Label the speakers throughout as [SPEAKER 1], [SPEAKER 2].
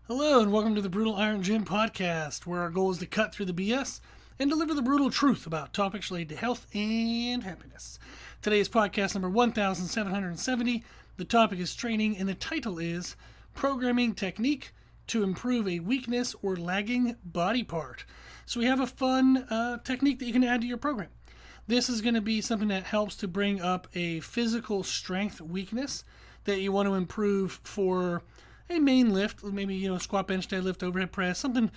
[SPEAKER 1] Hello, and welcome to the Brutal Iron Gym podcast, where our goal is to cut through the BS and deliver the brutal truth about topics related to health and happiness. Today's podcast number 1770. The topic is training, and the title is Programming Technique to Improve a Weakness or Lagging Body Part. So we have a fun technique that you can add to your program. This is going to be something that helps to bring up a physical strength weakness that you want to improve for a main lift, maybe squat, bench, deadlift, overhead press, some kind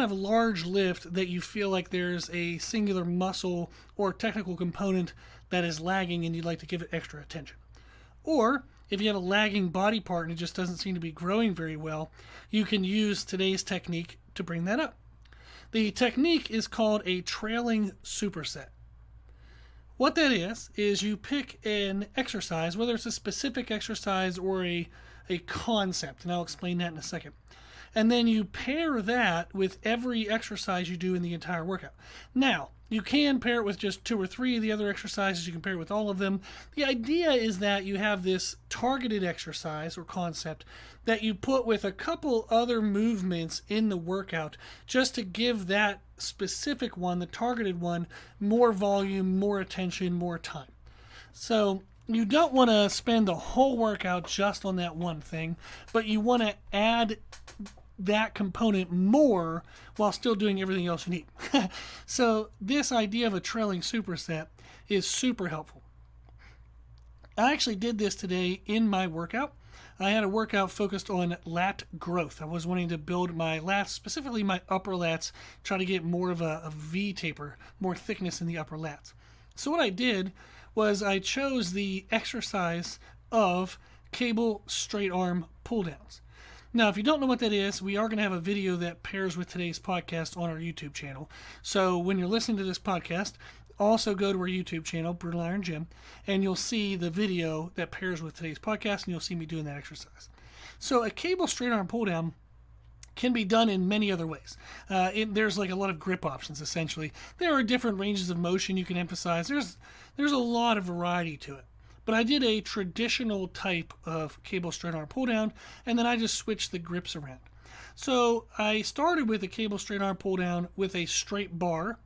[SPEAKER 1] of large lift that you feel like there's a singular muscle or technical component that is lagging and you'd like to give it extra attention. Or if you have a lagging body part and it just doesn't seem to be growing very well, you can use today's technique to bring that up. The technique is called a trailing superset. What that is you pick an exercise, whether it's a specific exercise or a concept, and I'll explain that in a second. And then you pair that with every exercise you do in the entire workout. Now, you can pair it with just 2 or 3 of the other exercises. You can pair it with all of them. The idea is that you have this targeted exercise or concept that you put with a couple other movements in the workout just to give that specific one, the targeted one, more volume, more attention, more time. So you don't want to spend the whole workout just on that one thing, but you want to add that component more while still doing everything else you need. So this idea of a trailing superset is super helpful. I actually did this today in my workout. I had a workout focused on lat growth. I was wanting to build my lats, specifically my upper lats, try to get more of a V taper, more thickness in the upper lats. So what I did was I chose the exercise of cable straight arm pull downs. Now, if you don't know what that is, we are going to have a video that pairs with today's podcast on our YouTube channel. So when you're listening to this podcast, also go to our YouTube channel, Brutal Iron Gym, and you'll see the video that pairs with today's podcast, and you'll see me doing that exercise. So a cable straight arm pull down can be done in many other ways. There's like a lot of grip options, essentially. There are different ranges of motion you can emphasize. There's a lot of variety to it. But I did a traditional type of cable straight arm pull down, and then I just switched the grips around. So I started with a cable straight arm pull down with a straight bar,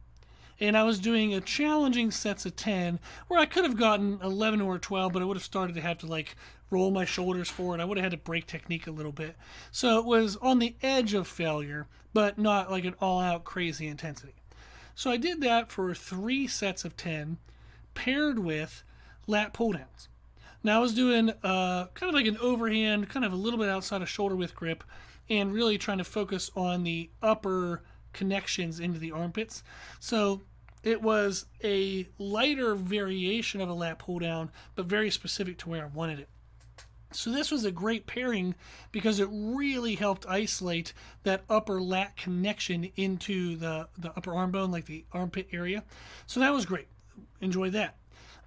[SPEAKER 1] and I was doing a challenging sets of 10 where I could have gotten 11 or 12, but I would have started to have to roll my shoulders forward. I would have had to break technique a little bit. So it was on the edge of failure, but not like an all-out crazy intensity. So I did that for 3 sets of 10 paired with lat pull downs. Now I was doing kind of like an overhand, kind of a little bit outside of shoulder width grip, and really trying to focus on the upper connections into the armpits. So it was a lighter variation of a lat pull down, but very specific to where I wanted it. So this was a great pairing because it really helped isolate that upper lat connection into the upper arm bone, like the armpit area. So that was great. Enjoy that.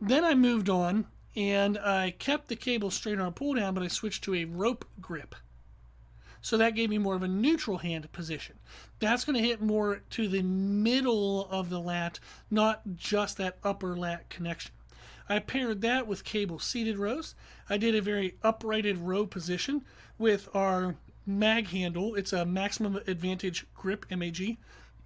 [SPEAKER 1] Then I moved on and I kept the cable straight arm pull down, but I switched to a rope grip. So that gave me more of a neutral hand position. That's going to hit more to the middle of the lat, not just that upper lat connection. I paired that with cable seated rows. I did a very uprighted row position with our mag handle. It's a maximum advantage grip, MAG.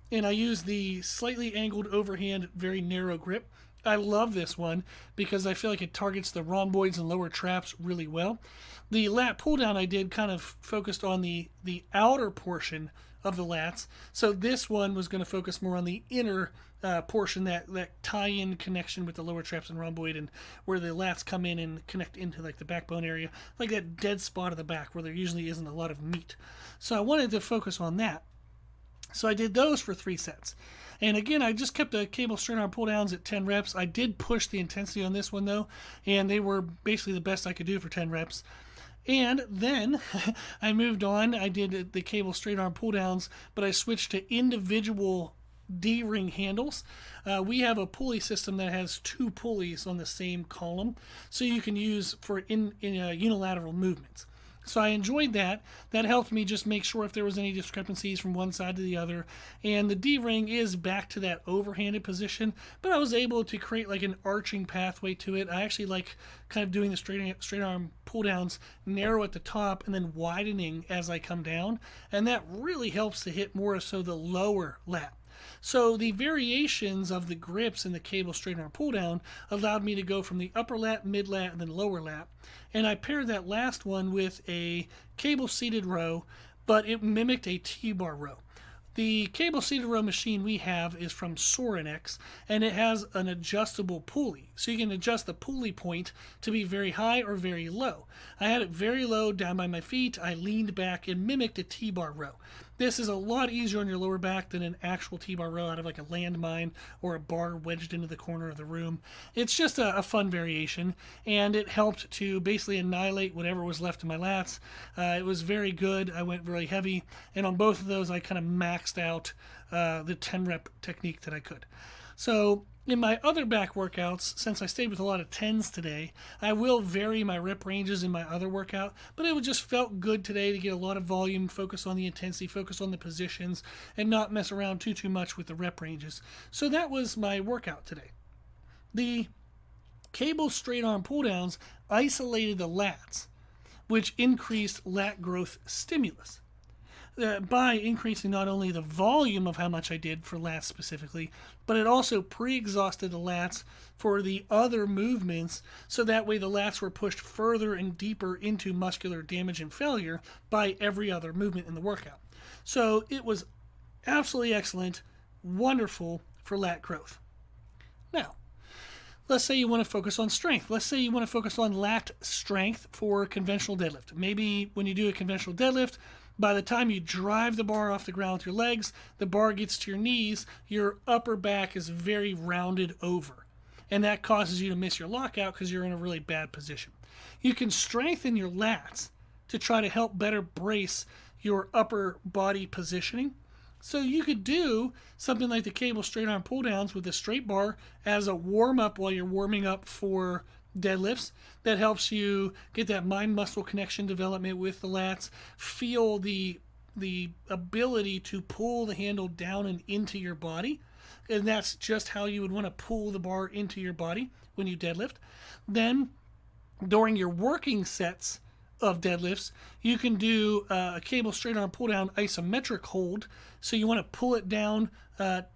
[SPEAKER 1] And I used the slightly angled overhand, very narrow grip. I love this one because I feel like it targets the rhomboids and lower traps really well. The lat pull down I did kind of focused on the outer portion of the lats. So this one was going to focus more on the inner portion, that tie-in connection with the lower traps and rhomboid, and where the lats come in and connect into like the backbone area, like that dead spot of the back where there usually isn't a lot of meat. So I wanted to focus on that. So I did those for 3 sets. And again, I just kept the cable straight arm pull downs at 10 reps. I did push the intensity on this one though, and they were basically the best I could do for 10 reps. And then I moved on. I did the cable straight arm pull downs, but I switched to individual D-ring handles. We have a pulley system that has 2 pulleys on the same column, so you can use for in unilateral movements. So I enjoyed that. That helped me just make sure if there was any discrepancies from one side to the other. And the D-ring is back to that overhanded position, but I was able to create like an arching pathway to it. I actually like kind of doing the straight arm pull downs, narrow at the top and then widening as I come down. And that really helps to hit more so the lower lat. So the variations of the grips in the cable straight arm pull down allowed me to go from the upper lat, mid lat, and then lower lat. And I paired that last one with a cable seated row, but it mimicked a T-bar row. The cable seated row machine we have is from Sorinex, and it has an adjustable pulley. So you can adjust the pulley point to be very high or very low. I had it very low down by my feet. I leaned back and mimicked a T-bar row. This is a lot easier on your lower back than an actual T-bar row out of like a landmine or a bar wedged into the corner of the room. It's just a fun variation, and it helped to basically annihilate whatever was left in my lats. It was very good. I went really heavy, and on both of those I kind of maxed out the 10 rep technique that I could. So in my other back workouts, since I stayed with a lot of 10s today, I will vary my rep ranges in my other workout, but it just felt good today to get a lot of volume, focus on the intensity, focus on the positions, and not mess around too much with the rep ranges. So that was my workout today. The cable straight arm pull downs isolated the lats, which increased lat growth stimulus. By increasing not only the volume of how much I did for lats specifically, but it also pre-exhausted the lats for the other movements, so that way the lats were pushed further and deeper into muscular damage and failure by every other movement in the workout. So it was absolutely excellent, wonderful for lat growth. Now, let's say you want to focus on strength. Let's say you want to focus on lat strength for conventional deadlift. Maybe when you do a conventional deadlift, by the time you drive the bar off the ground with your legs, the bar gets to your knees, your upper back is very rounded over. And that causes you to miss your lockout because you're in a really bad position. You can strengthen your lats to try to help better brace your upper body positioning. So you could do something like the cable straight arm pull downs with a straight bar as a warm up while you're warming up for deadlifts. That helps you get that mind muscle connection development with the lats, feel the ability to pull the handle down and into your body. And that's just how you would want to pull the bar into your body when you deadlift. Then during your working sets of deadlifts, you can do a cable straight arm pull down isometric hold. So you want to pull it down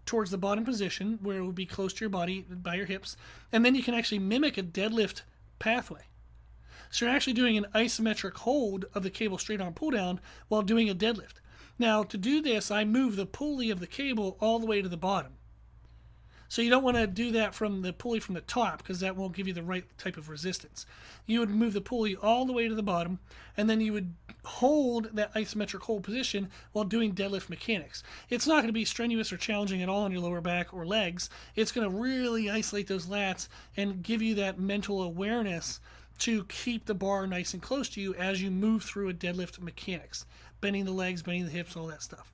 [SPEAKER 1] towards the bottom position where it would be close to your body by your hips, and then you can actually mimic a deadlift pathway. So you're actually doing an isometric hold of the cable straight arm pull down while doing a deadlift. Now to do this, I move the pulley of the cable all the way to the bottom. So you don't want to do that from the pulley from the top because that won't give you the right type of resistance. You would move the pulley all the way to the bottom, and then you would hold that isometric hold position while doing deadlift mechanics. It's not going to be strenuous or challenging at all on your lower back or legs. It's going to really isolate those lats and give you that mental awareness to keep the bar nice and close to you as you move through a deadlift mechanics, bending the legs, bending the hips, all that stuff.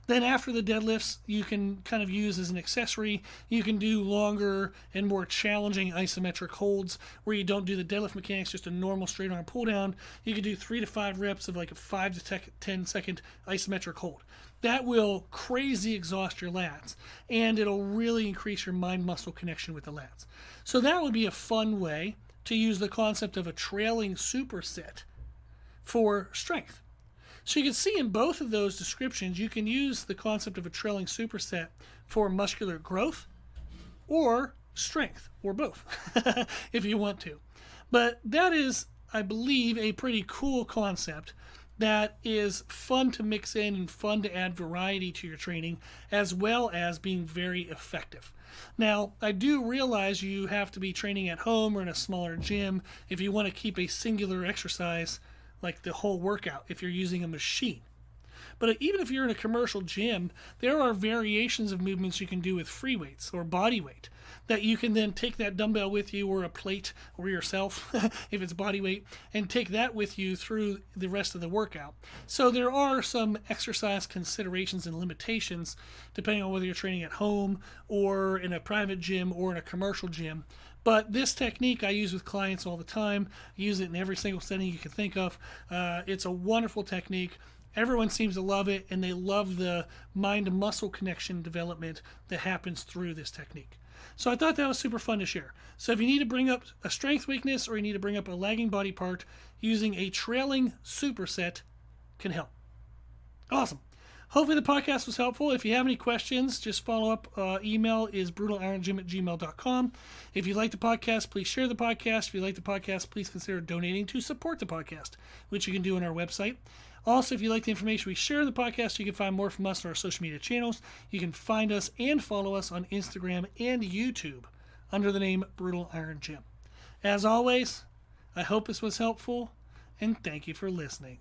[SPEAKER 1] Then after the deadlifts, you can kind of use as an accessory, you can do longer and more challenging isometric holds where you don't do the deadlift mechanics, just a normal straight arm pull down. You can do 3 to 5 reps of like a 5 to 10 second isometric hold. That will crazy exhaust your lats, and it'll really increase your mind muscle connection with the lats. So that would be a fun way to use the concept of a trailing superset for strength. So you can see in both of those descriptions, you can use the concept of a trailing superset for muscular growth or strength, or both, if you want to. But that is, I believe, a pretty cool concept that is fun to mix in and fun to add variety to your training, as well as being very effective. Now, I do realize you have to be training at home or in a smaller gym if you want to keep a singular exercise like the whole workout if you're using a machine. But even if you're in a commercial gym, there are variations of movements you can do with free weights or body weight that you can then take that dumbbell with you, or a plate, or yourself, if it's body weight, and take that with you through the rest of the workout. So there are some exercise considerations and limitations depending on whether you're training at home or in a private gym or in a commercial gym. But this technique I use with clients all the time. I use it in every single setting you can think of. It's a wonderful technique. Everyone seems to love it, and they love the mind-muscle connection development that happens through this technique. So I thought that was super fun to share. So if you need to bring up a strength weakness or you need to bring up a lagging body part, using a trailing superset can help. Awesome. Hopefully the podcast was helpful. If you have any questions, just follow up. Email is brutalironGym@gmail.com. If you like the podcast, please share the podcast. If you like the podcast, please consider donating to support the podcast, which you can do on our website. Also, if you like the information we share in the podcast, you can find more from us on our social media channels. You can find us and follow us on Instagram and YouTube under the name Brutal Iron Gym. As always, I hope this was helpful, and thank you for listening.